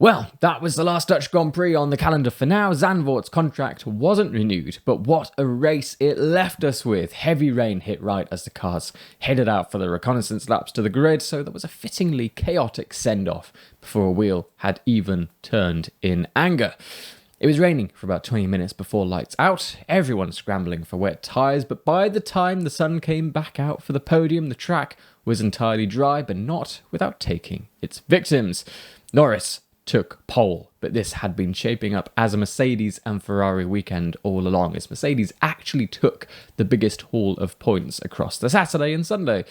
Well, that was the last Dutch Grand Prix on the calendar for now. Zandvoort's contract wasn't renewed, but what a race it left us with. Heavy rain hit right as the cars headed out for the reconnaissance laps to the grid, so there was a fittingly chaotic send-off before a wheel had even turned in anger. It was raining for about 20 minutes before lights out, everyone scrambling for wet tyres, but by the time the sun came back out for the podium, the track was entirely dry, but not without taking its victims. Norris took pole, but this had been shaping up as a Mercedes and Ferrari weekend all along, as Mercedes actually took the biggest haul of points across the Saturday and Sunday.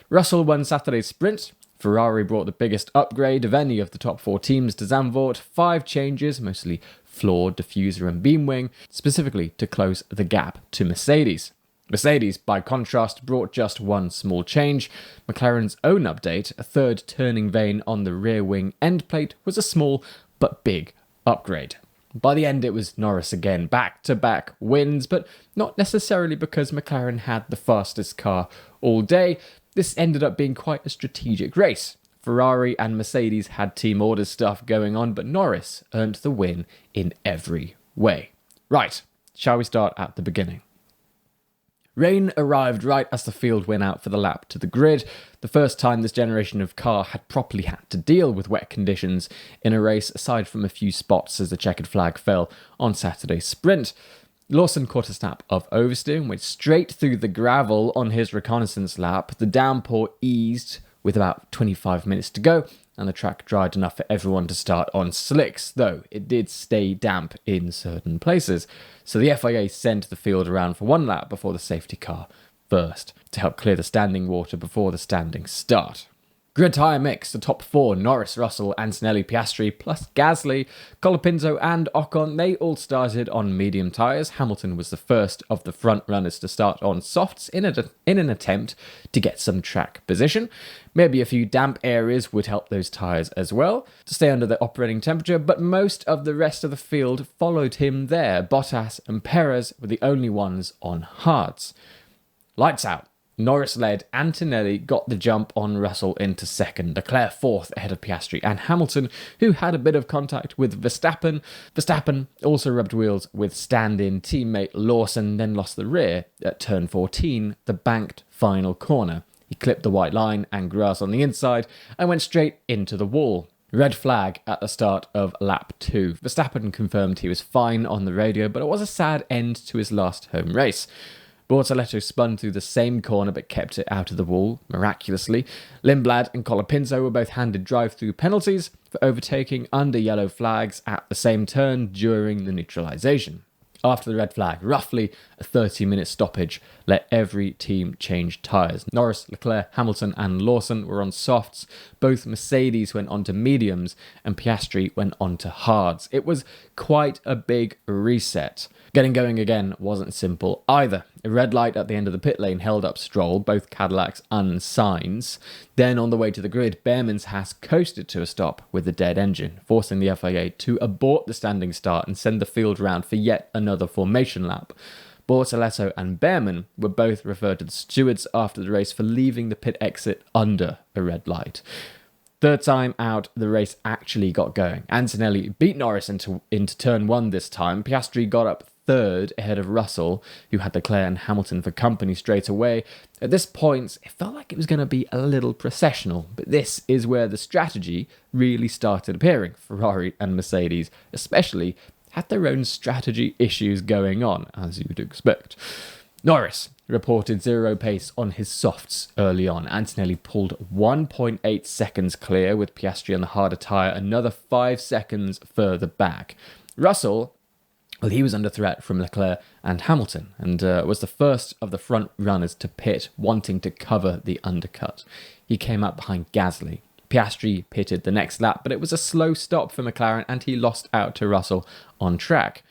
Russell won Saturday's sprint. Ferrari brought the biggest upgrade of any of the top four teams to Zandvoort, 5 changes, mostly floor, diffuser and beam wing, specifically to close the gap to Mercedes. Mercedes, by contrast, brought just one small change. McLaren's own update, a third turning vane on the rear wing end plate, was a small but big upgrade. By the end, it was Norris again, back-to-back wins, but not necessarily because McLaren had the fastest car all day. This ended up being quite a strategic race. Ferrari and Mercedes had team order stuff going on, but Norris earned the win in every way. Right, shall we start at the beginning? Rain arrived right as the field went out for the lap to the grid, the first time this generation of car had properly had to deal with wet conditions in a race, aside from a few spots as the checkered flag fell on Saturday's sprint. Lawson caught a snap of oversteer and went straight through the gravel on his reconnaissance lap. The downpour eased with about 25 minutes to go, and the track dried enough for everyone to start on slicks, though it did stay damp in certain places. So the FIA sent the field around for one lap before the safety car first, to help clear the standing water before the standing start. Grid tyre mix, the top four, Norris, Russell, Antonelli, Piastri, plus Gasly, Colapinto and Ocon, they all started on medium tyres. Hamilton was the first of the front runners to start on softs in an attempt to get some track position. Maybe a few damp areas would help those tyres as well to stay under the operating temperature, but most of the rest of the field followed him there. Bottas and Perez were the only ones on hards. Lights out. Norris led, Antonelli got the jump on Russell into second, Leclerc fourth ahead of Piastri and Hamilton, who had a bit of contact with Verstappen. Verstappen also rubbed wheels with stand-in teammate Lawson, then lost the rear at turn 14, the banked final corner. He clipped the white line and grass on the inside and went straight into the wall. Red flag at the start of lap 2. Verstappen confirmed he was fine on the radio, but it was a sad end to his last home race. Bortoletto spun through the same corner but kept it out of the wall, miraculously. Lindblad and Colapinto were both handed drive-through penalties for overtaking under yellow flags at the same turn during the neutralisation. After the red flag, roughly a 30-minute stoppage let every team change tyres. Norris, Leclerc, Hamilton and Lawson were on softs. Both Mercedes went on to mediums and Piastri went on to hards. It was quite a big reset. Getting going again wasn't simple either. A red light at the end of the pit lane held up Stroll, both Cadillacs unsigns. Then on the way to the grid, Behrman's Haas coasted to a stop with a dead engine, forcing the FIA to abort the standing start and send the field round for yet another formation lap. Bortoletto and Behrman were both referred to the stewards after the race for leaving the pit exit under a red light. Third time out, the race actually got going. Antonelli beat Norris into turn 1 this time. Piastri got up third ahead of Russell, who had Leclerc and Hamilton for company straight away. At this point, it felt like it was going to be a little processional, but this is where the strategy really started appearing. Ferrari and Mercedes, especially, had their own strategy issues going on, as you'd expect. Norris reported zero pace on his softs early on. Antonelli pulled 1.8 seconds clear with Piastri on the harder tyre, another 5 seconds further back. Russell, well, he was under threat from Leclerc and Hamilton, and was the first of the front runners to pit, wanting to cover the undercut. He came up behind Gasly. Piastri pitted the next lap, but it was a slow stop for McLaren, and he lost out to Russell on track.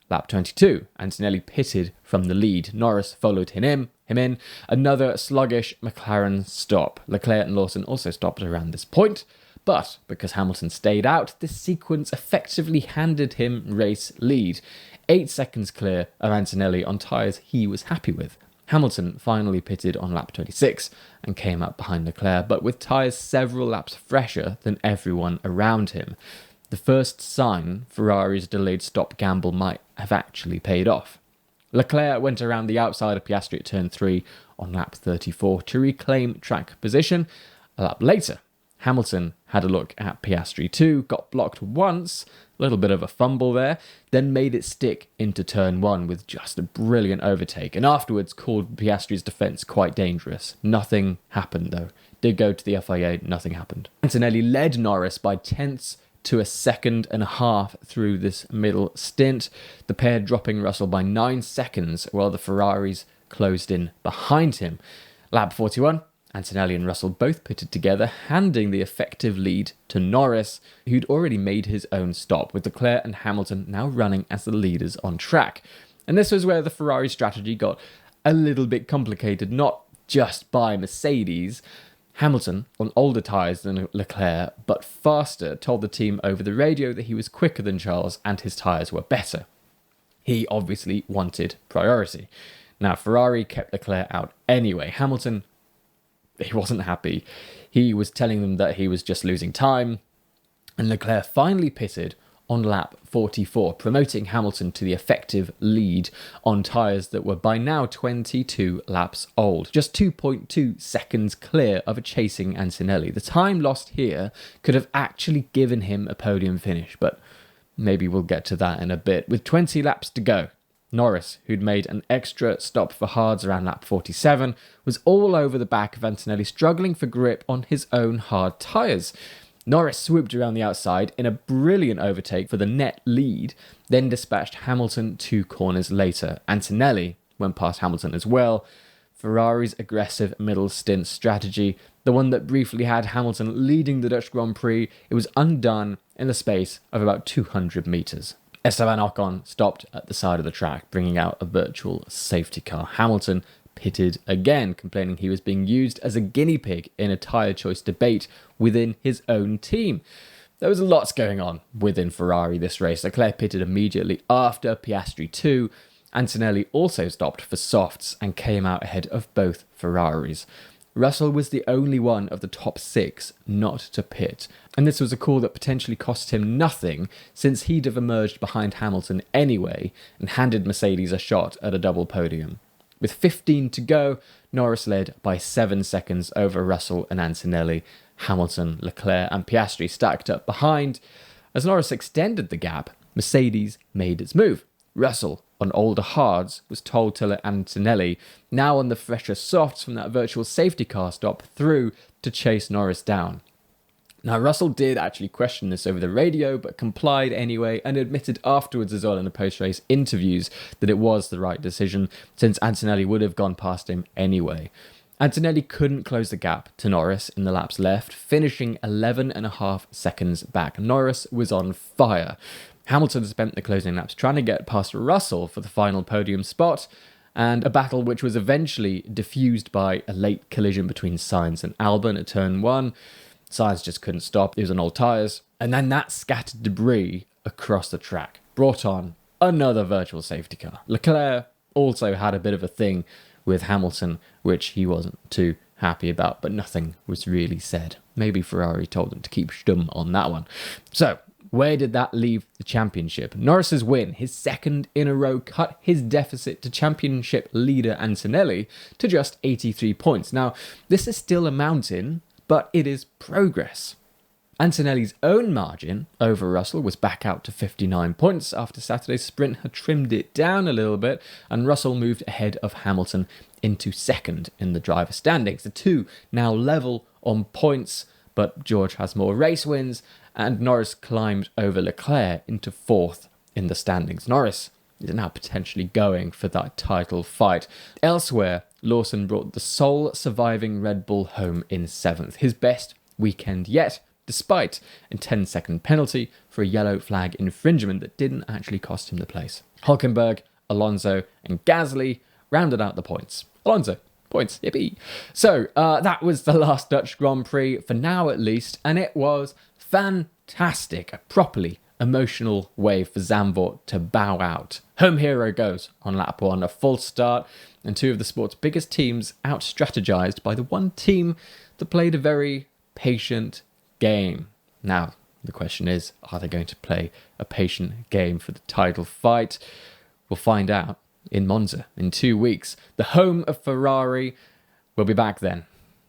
Lap 22, Antonelli pitted from the lead. Norris followed him in. Another sluggish McLaren stop. Leclerc and Lawson also stopped around this point, but because Hamilton stayed out, this sequence effectively handed him race lead. 8 seconds clear of Antonelli on tyres he was happy with. Hamilton finally pitted on lap 26 and came up behind Leclerc, but with tyres several laps fresher than everyone around him. the first sign Ferrari's delayed stop gamble might have actually paid off. Leclerc went around the outside of Piastri at turn 3 on lap 34 to reclaim track position. A lap later, Hamilton had a look at Piastri too, got blocked once, a little bit of a fumble there, then made it stick into turn 1 with just a brilliant overtake, and afterwards called Piastri's defence quite dangerous. Nothing happened though. Did go to the FIA, nothing happened. Antonelli led Norris by tenths to a second and a half through this middle stint, the pair dropping Russell by 9 seconds while the Ferraris closed in behind him. Lap 41, Antonelli and Russell both pitted together, handing the effective lead to Norris, who'd already made his own stop, with Leclerc and Hamilton now running as the leaders on track. And this was where the Ferrari strategy got a little bit complicated, not just by Mercedes. Hamilton, on older tyres than Leclerc, but faster, told the team over the radio that he was quicker than Charles and his tyres were better. He obviously wanted priority. Now, Ferrari kept Leclerc out anyway. Hamilton, he wasn't happy. He was telling them that he was just losing time, and Leclerc finally pitted on lap 44, promoting Hamilton to the effective lead on tyres that were by now 22 laps old, just 2.2 seconds clear of a chasing Antonelli. The time lost here could have actually given him a podium finish, but maybe we'll get to that in a bit. With 20 laps to go, Norris, who'd made an extra stop for hards around lap 47, was all over the back of Antonelli, struggling for grip on his own hard tyres. Norris swooped around the outside in a brilliant overtake for the net lead, then dispatched Hamilton 2 corners later. Antonelli went past Hamilton as well. Ferrari's aggressive middle stint strategy, the one that briefly had Hamilton leading the Dutch Grand Prix, it was undone in the space of about 200 metres. Esteban Ocon stopped at the side of the track, bringing out a virtual safety car. Hamilton pitted again, complaining he was being used as a guinea pig in a tyre choice debate within his own team. There was lots going on within Ferrari this race. Leclerc pitted immediately after, Piastri too. Antonelli also stopped for softs and came out ahead of both Ferraris. Russell was the only one of the top 6 not to pit, and this was a call that potentially cost him nothing, since he'd have emerged behind Hamilton anyway and handed Mercedes a shot at a double podium. With 15 to go, Norris led by 7 seconds over Russell and Antonelli. Hamilton, Leclerc and Piastri stacked up behind. As Norris extended the gap, Mercedes made its move. Russell, on older hards, was told to let Antonelli, now on the fresher softs from that virtual safety car stop, through to chase Norris down. Now, Russell did actually question this over the radio, but complied anyway and admitted afterwards as well in the post-race interviews that it was the right decision, since Antonelli would have gone past him anyway. Antonelli couldn't close the gap to Norris in the laps left, finishing 11.5 seconds back. Norris was on fire. Hamilton spent the closing laps trying to get past Russell for the final podium spot, and a battle which was eventually diffused by a late collision between Sainz and Albon at turn 1. Sainz just couldn't stop, he was on old tyres, and then that scattered debris across the track, brought on another virtual safety car. Leclerc also had a bit of a thing with Hamilton, which he wasn't too happy about, but nothing was really said. Maybe Ferrari told him to keep stum on that one. So, where did that leave the championship? Norris's win, his second in a row, cut his deficit to championship leader Antonelli to just 83 points. Now, this is still a mountain, but it is progress. Antonelli's own margin over Russell was back out to 59 points after Saturday's sprint had trimmed it down a little bit, and Russell moved ahead of Hamilton into second in the driver standings. The two now level on points, but George has more race wins, and Norris climbed over Leclerc into fourth in the standings. Norris is now potentially going for that title fight. Elsewhere, Lawson brought the sole surviving Red Bull home in seventh, his best weekend yet, despite a 10-second penalty for a yellow flag infringement that didn't actually cost him the place. Hülkenberg, Alonso and Gasly rounded out the points. Alonso, points, yippee. So, that was the last Dutch Grand Prix, for now at least, and it was fantastic. A properly emotional way for Zandvoort to bow out. Home hero goes on lap 1, a false start, and two of the sport's biggest teams out-strategized by the one team that played a very patient game. Now, The question is, are they going to play a patient game for the title fight? We'll find out in Monza in 2 weeks. The home of Ferrari. We'll be back then.